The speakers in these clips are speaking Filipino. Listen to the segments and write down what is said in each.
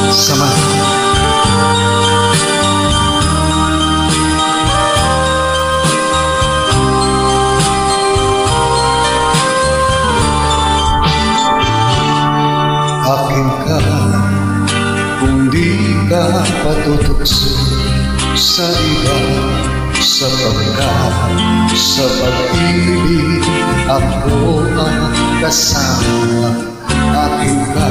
samahan. Akin ka kung di ka patutukso sa iba, sapagkat sa pag-ibig ako ang kasama. Akin ka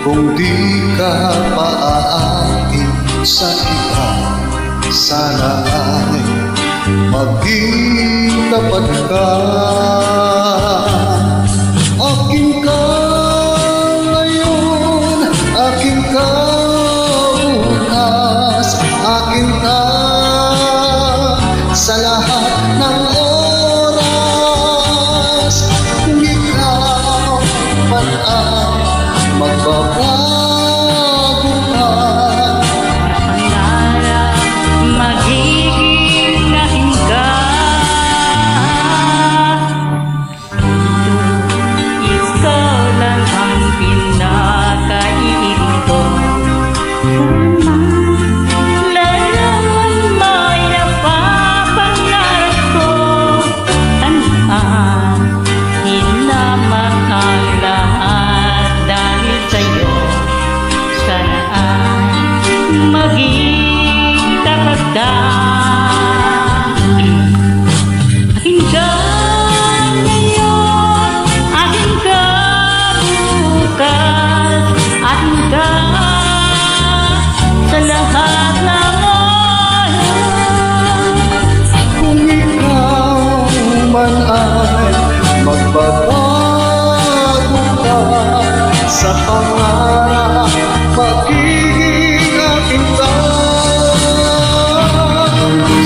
kung di ka paaakin sa iba, sana ay maging tapat ka. Akin ka ngayon, akin ka bukas, akin ka sa lahat ng oras. Kung ikaw man ay magbabago ka, pangarap magiging aking ka. Ikaw lang ang pinakaiin ko. Larawan mo'y napapangarap ko. Tandaan, hinamak ang lahat dahil sa'yo. Sana ay maging tapat ka. Akin ka ngayon, akin ka bukas, akin ka sa lahat ng oras. kung ikaw man ay magbabago ka, sa pangarap magiging aking ka.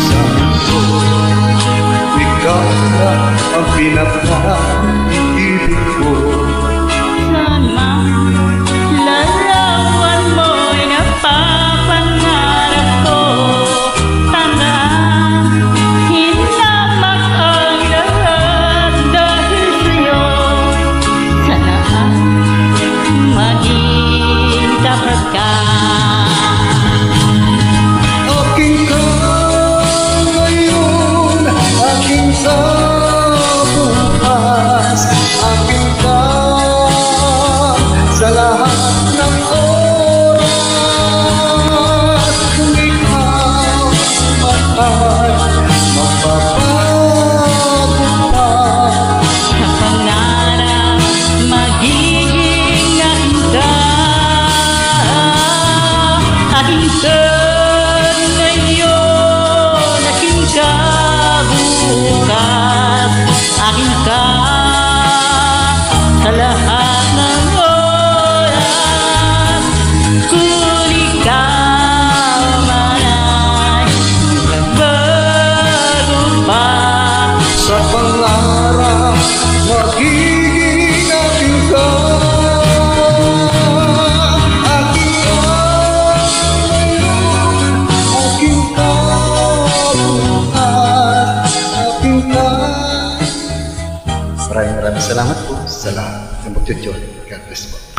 Sa mundo, ikaw na ang pinaka-ibig ko. Sana larawan mo'y napapangarap ko. Tandaan, hinamak ang lahat dahil sa'yo. Sana maging tapat ka. Akin ka ngayon, akin ka bukas, akin ka sa lahat ng oras. Kung ikaw man ay magbabago pa, Sa pangarap magiging aking ka. Aking ka ngayon, aking ka bukas, aking ka sa lahat ng oras. Kung ikaw man ay nagbago pa, sa pangarap magiging aking ka. Aking ka ngayon, aking ka bukas, aking ka. Maraming salamat po sa lahat ng magtutulong. God bless po.